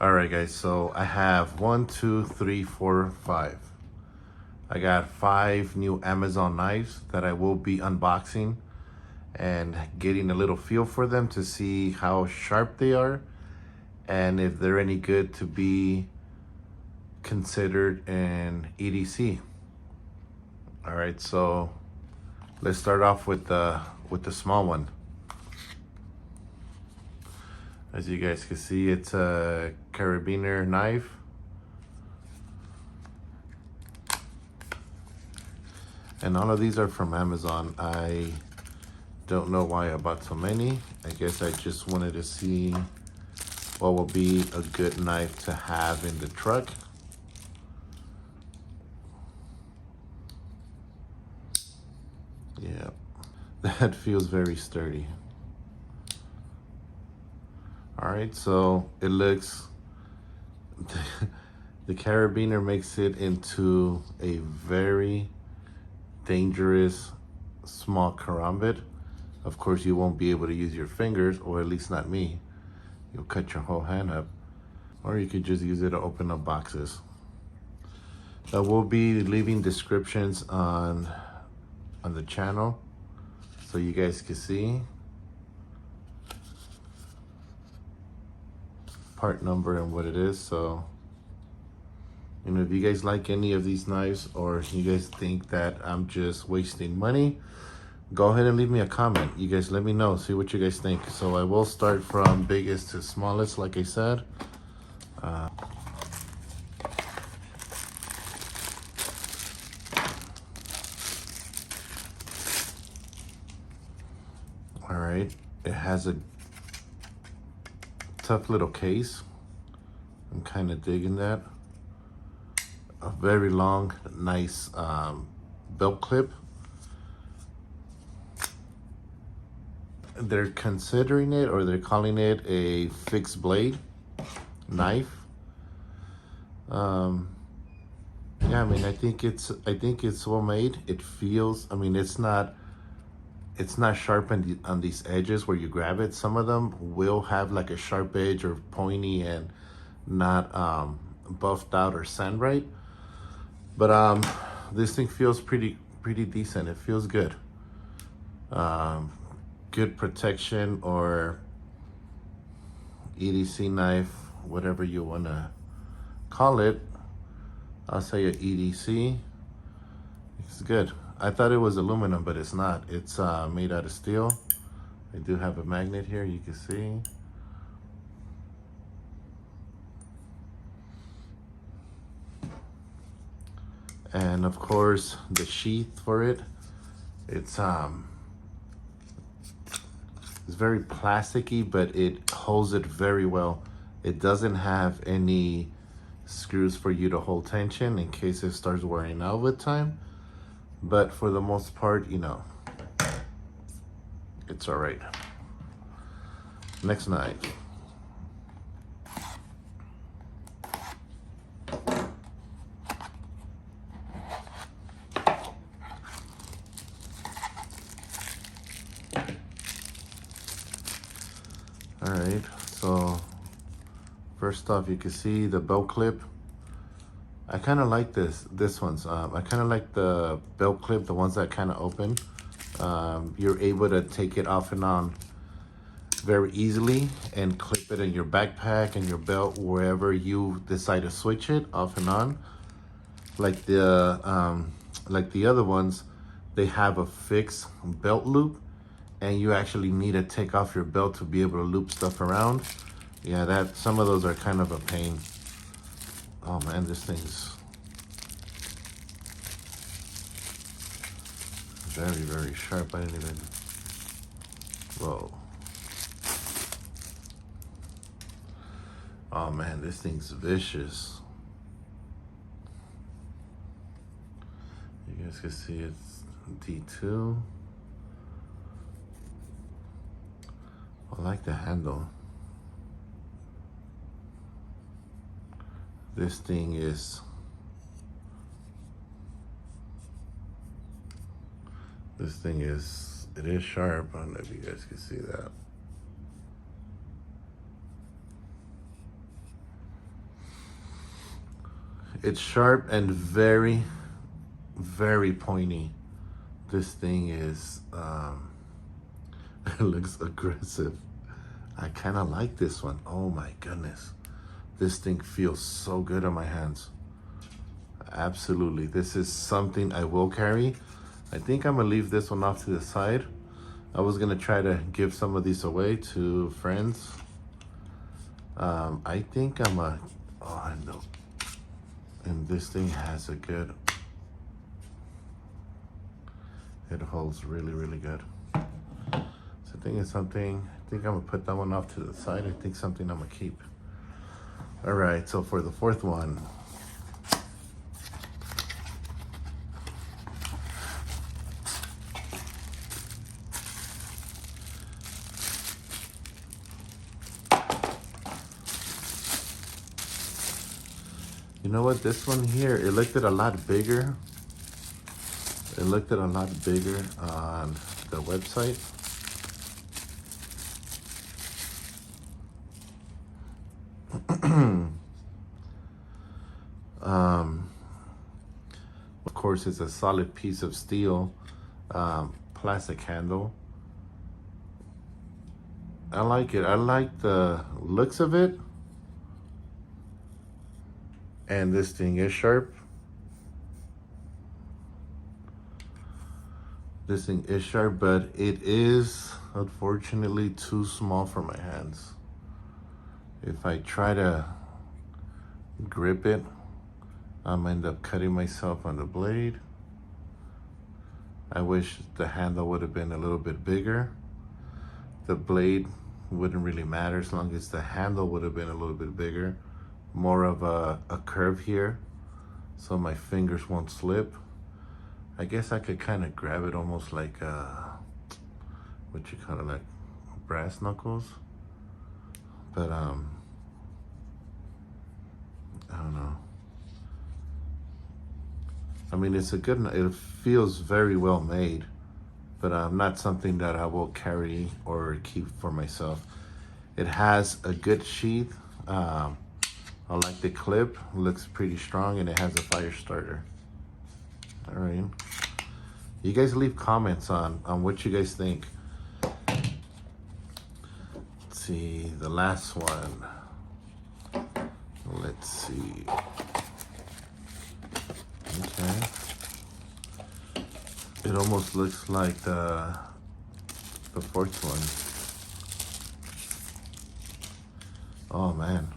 All right, guys, so I have 1, 2, 3, 4, 5. I got 5 new Amazon knives that I will be unboxing and getting a little feel for them to see how sharp they are and if they're any good to be considered an EDC. All right, so let's start off with the small one. As you guys can see, it's a Carabiner knife. And all of these are from Amazon. I don't know why I bought so many. I guess I just wanted to see what will be a good knife to have in the truck. Yeah, that feels very sturdy. All right, so it looks, the Carabiner makes it into a very dangerous small karambit. Of course, you won't be able to use your fingers, or at least not me. You'll cut your whole hand up. Or you could just use it to open up boxes. I will be leaving descriptions on the channel so you guys can see part number and what it is. So, you know, if you guys like any of these knives, or you guys think that I'm just wasting money, go ahead and leave me a comment. You guys let me know, see what you guys think. So I will start from biggest to smallest, like I said. All right, it has a tough little case. I'm kind of digging that. A very long, nice belt clip. They're considering it, or they're calling it, a fixed blade knife. Yeah, I mean, I think it's well made. It feels, I mean, it's not sharpened on these edges where you grab it. Some of them will have like a sharp edge or pointy and not buffed out or sand right. But this thing feels pretty decent. It feels good. Good protection, or EDC knife, whatever you want to call it. I'll say a EDC. It's good. I thought it was aluminum, but it's not. It's made out of steel. I do have a magnet here, you can see. And of course, the sheath for it, it's very plasticky, but it holds it very well. It doesn't have any screws for you to hold tension in case it starts wearing out with time. But for the most part, you know, it's all right. Next knife. All right, so first off, you can see the belt clip. I kind of like this one's. I kind of like the belt clip, the ones that kind of open. You're able to take it off and on very easily and clip it in your backpack and your belt, wherever you decide to switch it off and on. Like the other ones, they have a fixed belt loop, and you actually need to take off your belt to be able to loop stuff around. Yeah, some of those are kind of a pain. Oh man, this thing's very sharp. I didn't even, whoa. Oh man, this thing's vicious. You guys can see it's D2. I like the handle. This thing is, it is sharp. I don't know if you guys can see that. It's sharp and very, very pointy. This thing is, it looks aggressive. I kind of like this one. Oh my goodness. This thing feels so good on my hands. Absolutely. This is something I will carry. I think I'm gonna leave this one off to the side. I was gonna try to give some of these away to friends. I think I'm a, oh, I know. And this thing has a good, it holds really, really good. So I think it's something, I think I'm gonna put that one off to the side. I think something I'm gonna keep. All right, so for the fourth one, you know what, this one here, it looked at a lot bigger. It looked at a lot bigger on the website. Of course, it's a solid piece of steel, plastic handle. I like it. I like the looks of it. And this thing is sharp. This thing is sharp, but it is unfortunately too small for my hands. If I try to grip it, I'm end up cutting myself on the blade. I wish the handle would have been a little bit bigger. The blade wouldn't really matter as long as the handle would have been a little bit bigger. More of a curve here, so my fingers won't slip. I guess I could kind of grab it almost like what you call it, like brass knuckles. But I don't know. I mean, it's a good, it feels very well made, but not something that I will carry or keep for myself. It has a good sheath. I like the clip, looks pretty strong, and it has a fire starter. All right. You guys leave comments on what you guys think. Let's see, the last one. Let's see. Okay. It almost looks like the fourth one. Oh man.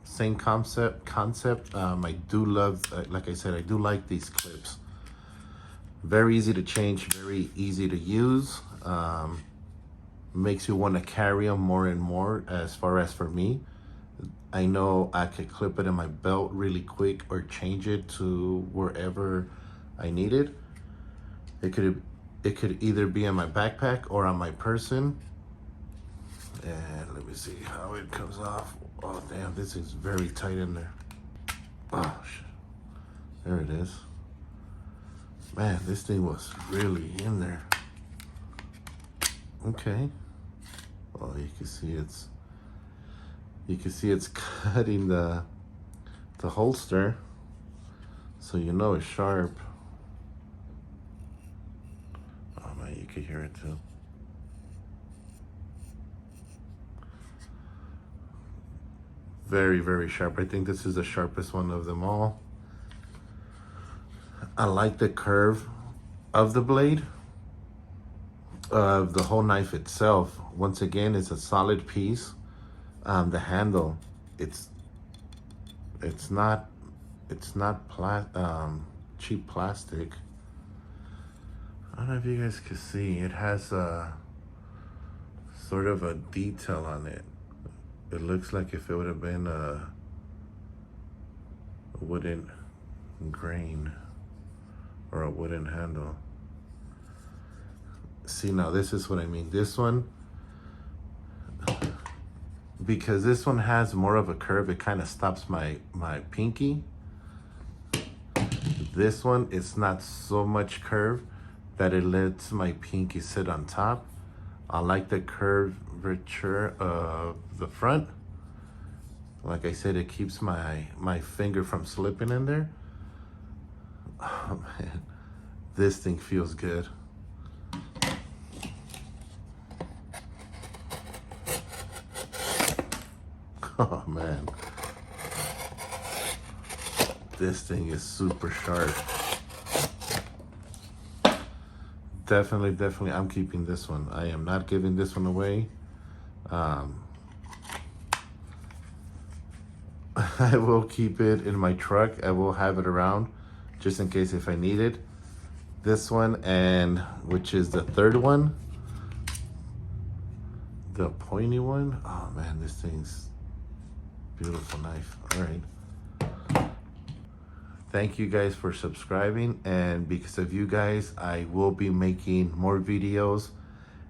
Same concept. I do love, like I said, I do like these clips. Very easy to change, very easy to use. Makes you want to carry them more and more. As far as for me, I know I could clip it in my belt really quick or change it to wherever I need it. It could either be in my backpack or on my person. And let me see how it comes off. Oh damn, this is very tight in there. Oh shit. There it is. Man, this thing was really in there. Okay. Well, you can see it's cutting the holster, so you know it's sharp. Oh man, you can hear it too. Very, very sharp. I think this is the sharpest one of them all. I like the curve of the blade, of the whole knife itself. Once again, it's a solid piece. The handle, it's not cheap plastic. I don't know if you guys can see. It has a sort of a detail on it. It looks like if it would have been a wooden grain or a wooden handle. See, now this is what I mean. This one, because this one has more of a curve, it kind of stops my pinky. This one, it's not so much curve that it lets my pinky sit on top. I like the curvature of the front. Like I said, it keeps my finger from slipping in there. Oh man, this thing feels good. Oh man, this thing is super sharp. Definitely, I'm keeping this one. I am not giving this one away. I will keep it in my truck. I will have it around just in case if I need it. This one, and which is the third one, the pointy one. Oh man, this thing's beautiful knife. All right. Thank you guys for subscribing, and because of you guys, I will be making more videos